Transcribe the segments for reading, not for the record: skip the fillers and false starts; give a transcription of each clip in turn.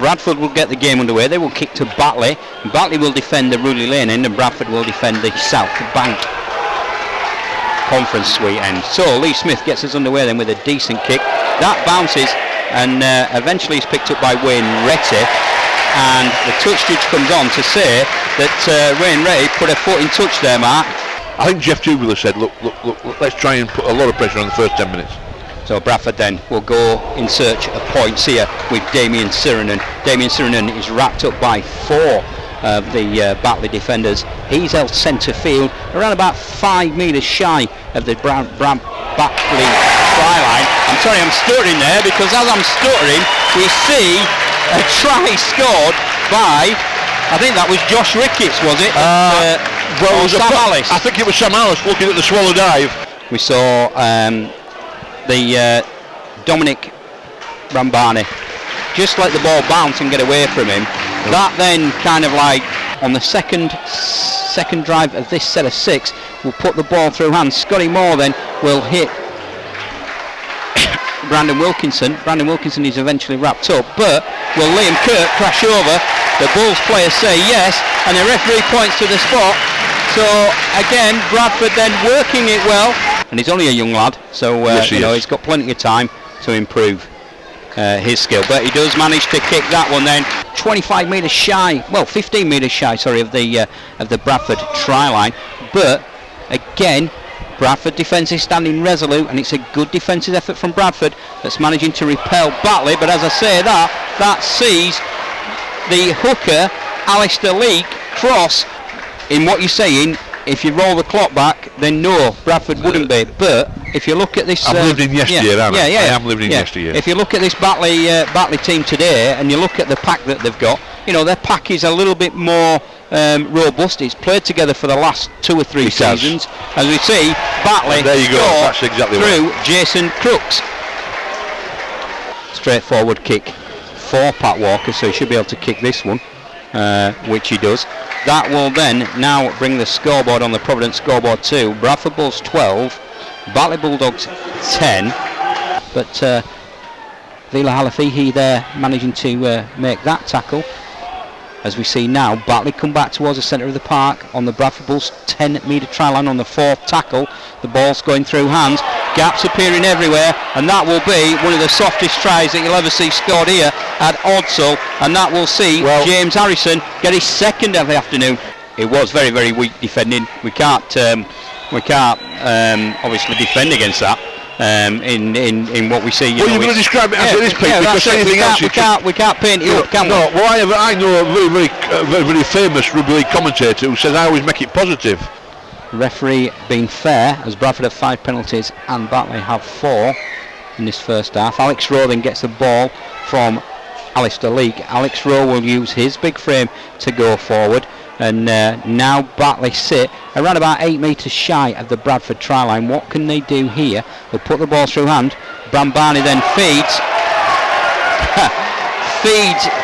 Bradford will get the game underway. They will kick to Batley. Batley will defend the Rudley Lane end, and Bradford will defend the South Bank Conference Suite end. So Lee Smith gets us underway then with a decent kick. That bounces and eventually is picked up by Wayne Retty. And the touch judge comes on to say that Wayne Retty put a foot in touch there, Mark. I think Jeff Tubular said, look, let's try and put a lot of pressure on the first 10 minutes. So Bradford then will go in search of points here with Damien Sirenen. Damien Sirenen is wrapped up by 4 of the Batley defenders. He's held centre field around about 5 metres shy of the Batley try line. I'm sorry, I'm stuttering there, because as I'm stuttering we see a try scored by, I think that was Josh Ricketts, was it? Sam Alice. I think it was Sam Alice looking at the swallow dive. We saw the Dominic Brambani just let the ball bounce and get away from him. That then kind of like on the second drive of this set of 6 will put the ball through hands. Scotty Moore then will hit Brandon Wilkinson. Brandon Wilkinson is eventually wrapped up, but will Liam Kirk crash over? The Bulls players say yes, and the referee points to the spot. So again, Bradford then working it well, and he's only a young lad, so yes, he's got plenty of time to improve his skill. But he does manage to kick that one then 25 metres shy, well 15 metres shy, sorry, of the Bradford try line. But again, Bradford defence is standing resolute, and it's a good defensive effort from Bradford that's managing to repel Batley. But as I say, that sees the hooker Alistair Leake cross. In what you're saying, if you roll the clock back, then no, Bradford wouldn't be. But if you look at this, I'm lived in yesteryear, I am living in yesteryear. If you look at this Batley team today, and you look at the pack that they've got, their pack is a little bit more robust. It's played together for the last 2 or 3 seasons. As we see, Batley That's exactly through right. Jason Crooks. Straightforward kick for Pat Walker, so he should be able to kick this one, which he does. That will then now bring the scoreboard on the Provident scoreboard to Bradford Bulls 12, Batley Bulldogs 10. But Vila Halafihi there managing to make that tackle. As we see now, Batley come back towards the centre of the park on the Bradford Bulls 10 metre try line on the 4th tackle. The ball's going through hands, gaps appearing everywhere, and that will be one of the softest tries that you'll ever see scored here at Odsall, and that will see James Harrison get his 2nd of the afternoon. It was very, very weak defending. We can't obviously defend against that. In what we see, you're going to describe it as it is, Pete, because anything else we can't paint it up, can we? No, well, I know a very famous rugby league commentator who says I always make it positive. Referee being fair, as Bradford have 5 penalties and Batley have 4 in this first half. Alex Rowe then gets the ball from Alistair Leake. Alex Rowe will use his big frame to go forward, and now Batley sit around about 8 metres shy of the Bradford try line. What can they do here? They'll put the ball through hand. Brambani then feeds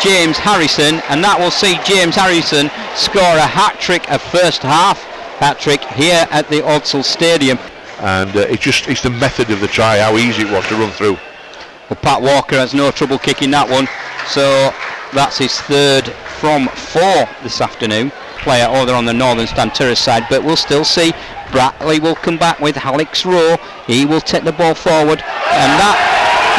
James Harrison, and that will see James Harrison score a hat-trick, a first half hat-trick here at the Odsall Stadium. And it's the method of the try, how easy it was to run through. Well, Pat Walker has no trouble kicking that one, so that's his 3rd from 4 this afternoon. Player over on the Northern Stand Terrace side, but we'll still see Batley will come back with Alex Rowe. He will take the ball forward, and that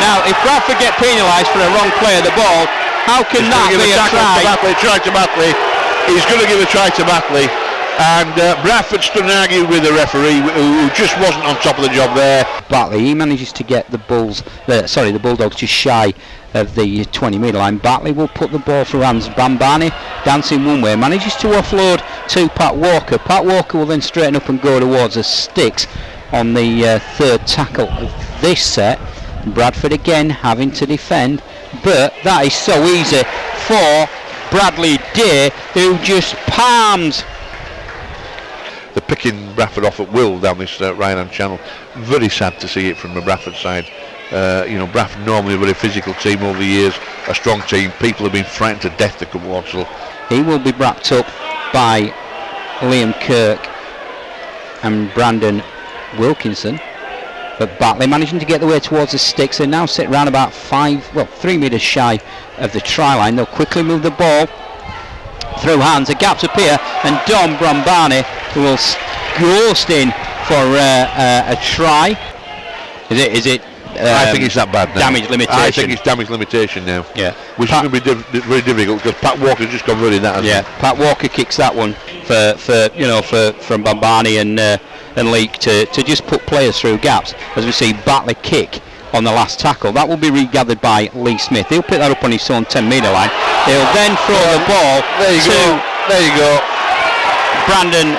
now if Bradford get penalised for a wrong play of the ball, how can that be a try? Try to Batley. He's going to give a try to Batley, and Bradford stood and argued with the referee, who just wasn't on top of the job there. Batley, he manages to get the Bulldogs just shy of the 20 metre line. Batley will put the ball through hands. Brambani dancing one way, manages to offload to Pat Walker. Pat Walker will then straighten up and go towards the sticks on the 3rd tackle of this set. Bradford again having to defend, but that is so easy for Bradley Day, who just palms. They're picking Bradford off at will down this right-hand channel. Very sad to see it from the Bradford side. Bradford normally a very physical team over the years, a strong team. People have been frightened to death to come to Odsall. He will be wrapped up by Liam Kirk and Brandon Wilkinson. But Batley managing to get the way towards the sticks. They now sit around about 3 metres shy of the try line. They'll quickly move the ball through hands. The gaps appear, and Dom Brambani will ghost in for a try. Is it? I think it's that bad now. Damage limitation. I think it's damage limitation now. Yeah. Which is going to be very difficult because Pat Walker's just converted that. Pat Walker kicks that one from Bambani and Leake to just put players through gaps. As we see Batley kick on the last tackle. That will be regathered by Lee Smith. He'll pick that up on his own 10-metre line. He'll then throw the ball There you go. Brandon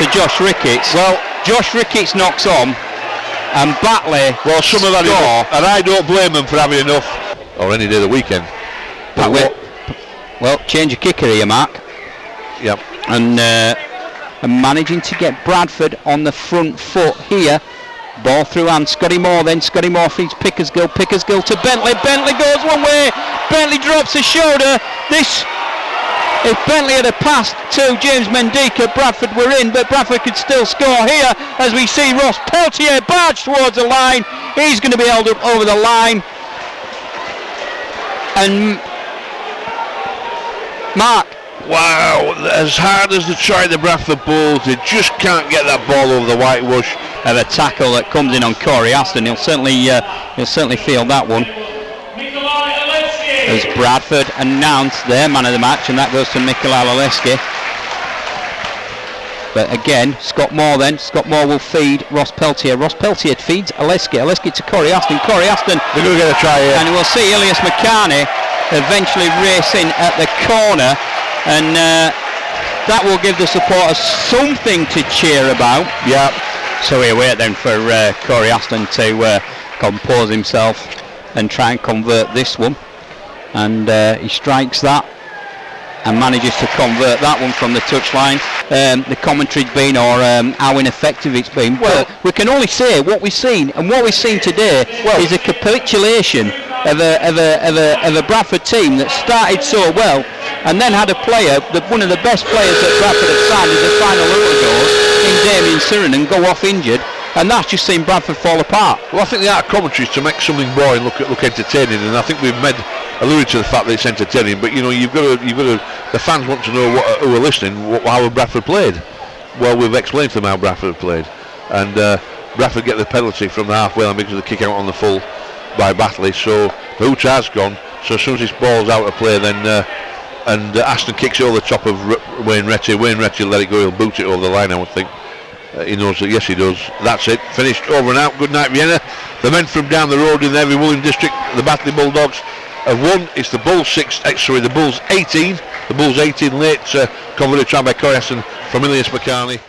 to Josh Ricketts. Well, Josh Ricketts knocks on, and Batley some of that enough, and I don't blame them for having enough, or any day of the weekend. Well, change of kicker here, Mark. Yep. And managing to get Bradford on the front foot here. Ball through hand. Scotty Moore feeds Pickersgill to Bentley. Bentley goes one way. Bentley drops a shoulder. If Bentley had a pass to James Mendika, Bradford were in, but Bradford could still score here as we see Ross Peltier barge towards the line. He's going to be held up over the line. And Mark. Wow, as hard as they try the Bradford Bulls, they just can't get that ball over the whitewash. And a tackle that comes in on Corey Aston. He'll certainly feel that one. As Bradford announced their man of the match, and that goes to Nikolai Lalewski. But again, Scott Moore will feed Ross Peltier. Ross Peltier feeds Aleski to Corey Aston. Corey Aston, they're going to get a try here. And we'll see Ilias McCarney eventually racing at the corner, and that will give the supporters something to cheer about. Yeah. So we wait then for Corey Aston to compose himself and try and convert this one. And he strikes that and manages to convert that one from the touchline. The commentary's been, or how ineffective it's been. Well, we can only say what we've seen, and what we've seen today is a capitulation of a Bradford team that started so well and then had a player, one of the best players that Bradford have signed as a final goal in Damien Sirenen, go off injured. And that's just seen Bradford fall apart. Well, I think the art of commentary is to make something boring look entertaining, and I think we've alluded to the fact that it's entertaining. But you've got to. The fans want to know who are listening how Bradford played. Well, we've explained to them how Bradford played, and Bradford get the penalty from the halfway line because of the kick out on the full by Batley. So the hoot has gone. So as soon as this ball's out of play, then and Aston kicks it over the top of Wayne Retty. Wayne Retty will let it go. He'll boot it over the line, I would think. He knows that. Yes, he does. That's it. Finished. Over and out. Good night, Vienna. The men from down the road in the Heavy Woolwich district, the Batley Bulldogs, have won. It's the Bulls 18. The Bulls 18 late converted try by Corey Aston from Ilias McCarney.